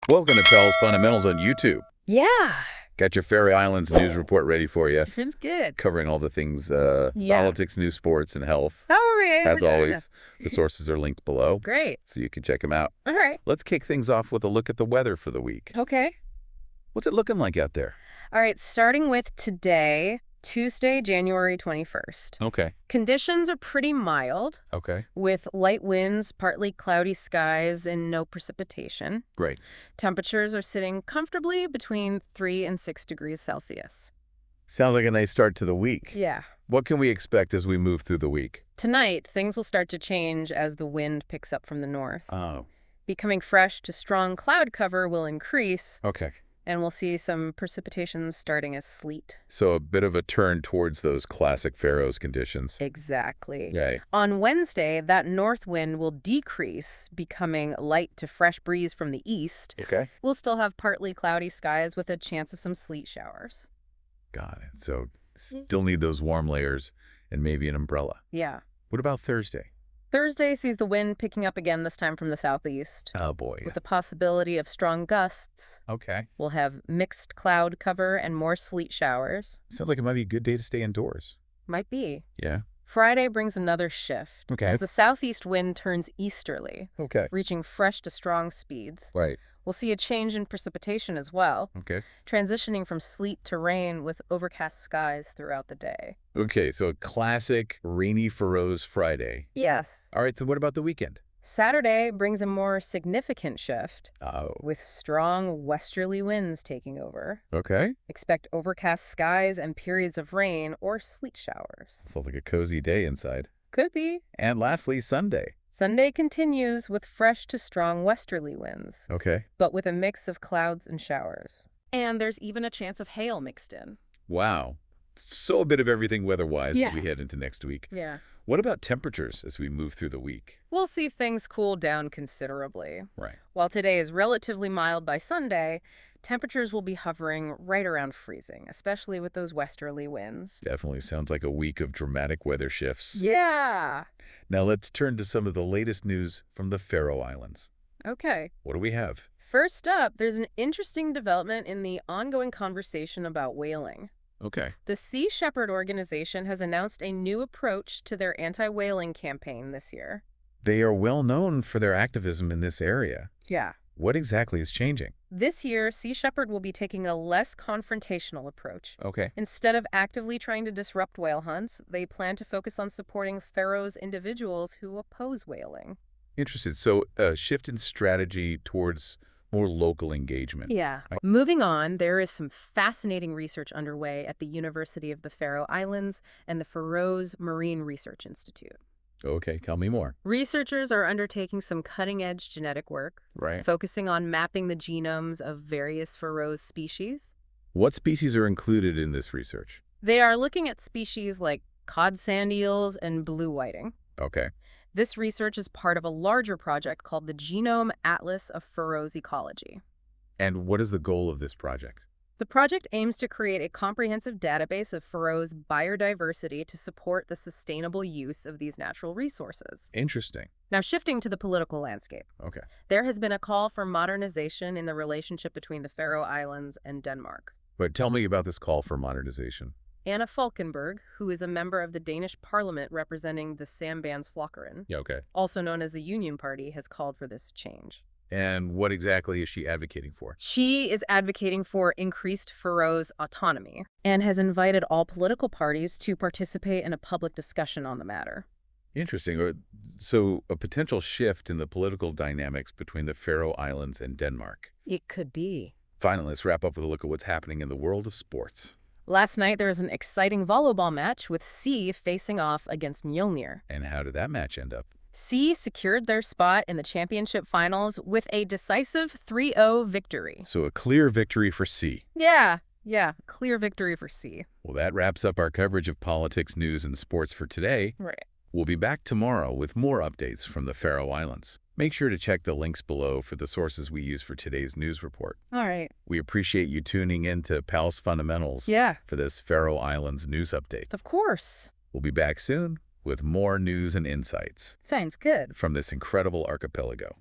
Welcome to Pell's Fundamentals on YouTube. Yeah. Got your Faroe Islands news report ready for you. Sounds good. Covering all the things Yeah. politics, news, sports, and health. Oh, yeah. As always, the sources are linked below. Great. So you can check them out. All right. Let's kick things off with a look at the weather for the week. Okay. What's it looking like out there? All right. Starting with today, Tuesday, January 21st. Okay. Conditions are pretty mild Okay. with light winds, partly cloudy skies, and no precipitation. Great. Temperatures are sitting comfortably between 3 and 6 degrees Celsius. Sounds like a nice start to the week. Yeah. What can we expect as we move through the week? Tonight, things will start to change as the wind picks up from the north. Oh. Becoming fresh to strong cloud cover will increase. Okay. And we'll see some precipitations starting as sleet. So a bit of a turn towards those classic Faroes conditions. Exactly. Right. On Wednesday, that north wind will decrease, becoming light to fresh breeze from the east. Okay. We'll still have partly cloudy skies with a chance of some sleet showers. Got it. So still need those warm layers and maybe an umbrella. Yeah. What about Thursday? Thursday sees the wind picking up again, this time from the southeast. Oh, boy. With the possibility of strong gusts. Okay. We'll have mixed cloud cover and more sleet showers. Sounds like it might be a good day to stay indoors. Might be. Yeah. Friday brings another shift. Okay. As the southeast wind turns easterly, Okay. reaching fresh to strong speeds. Right. We'll see a change in precipitation as well, Okay. transitioning from sleet to rain with overcast skies throughout the day. Okay, so a classic rainy Faroes Friday. Yes. All right, then what about the weekend? Saturday brings a more significant shift, Oh. with strong westerly winds taking over. Okay. Expect overcast skies and periods of rain or sleet showers. Sounds like a cozy day inside. Could be. And lastly, Sunday. Sunday continues with fresh to strong westerly winds, Okay. but with a mix of clouds and showers. And there's even a chance of hail mixed in. Wow. So a bit of everything weather-wise Yeah. as we head into next week. Yeah. What about temperatures as we move through the week? We'll see things cool down considerably. Right. While today is relatively mild by Sunday, temperatures will be hovering right around freezing, especially with those westerly winds. Definitely sounds like a week of dramatic weather shifts. Yeah. Now let's turn to some of the latest news from the Faroe Islands. Okay. What do we have? First up, there's an interesting development in the ongoing conversation about whaling. Okay. The Sea Shepherd organization has announced a new approach to their anti-whaling campaign this year. They are well known for their activism in this area. Yeah. What exactly is changing? This year, Sea Shepherd will be taking a less confrontational approach. Okay. Instead of actively trying to disrupt whale hunts, they plan to focus on supporting Faroes individuals who oppose whaling. Interested. So a shift in strategy towards more local engagement. Yeah. Moving on, there is some fascinating research underway at the University of the Faroe Islands and the Faroese Marine Research Institute. Okay, tell me more. Researchers are undertaking some cutting-edge genetic work, Right. focusing on mapping the genomes of various Faroese species. What species are included in this research? They are looking at species like cod sand eels and blue whiting. Okay. This research is part of a larger project called the Genome Atlas of Faroese Ecology. And what is the goal of this project? The project aims to create a comprehensive database of Faroese biodiversity to support the sustainable use of these natural resources. Interesting. Now, shifting to the political landscape, Okay. there has been a call for modernization in the relationship between the Faroe Islands and Denmark. But tell me about this call for modernization. Anna Falkenberg, who is a member of the Danish parliament representing the Sambandsflokkeren, Yeah, okay. also known as the Union Party, has called for this change. And what exactly is she advocating for? She is advocating for increased Faroese autonomy and has invited all political parties to participate in a public discussion on the matter. Interesting. So a potential shift in the political dynamics between the Faroe Islands and Denmark. It could be. Finally, let's wrap up with a look at what's happening in the world of sports. Last night, there was an exciting volleyball match with Sea facing off against Mjolnir. And how did that match end up? Sea secured their spot in the championship finals with a decisive 3-0 victory. So a clear victory for C. Yeah, clear victory for Sea. Well, that wraps up our coverage of politics, news, and sports for today. Right. We'll be back tomorrow with more updates from the Faroe Islands. Make sure to check the links below for the sources we use for today's news report. All right. We appreciate you tuning in to Pal's Fundamentals for this Faroe Islands news update. Of course. We'll be back soon with more news and insights Sounds good. from this incredible archipelago.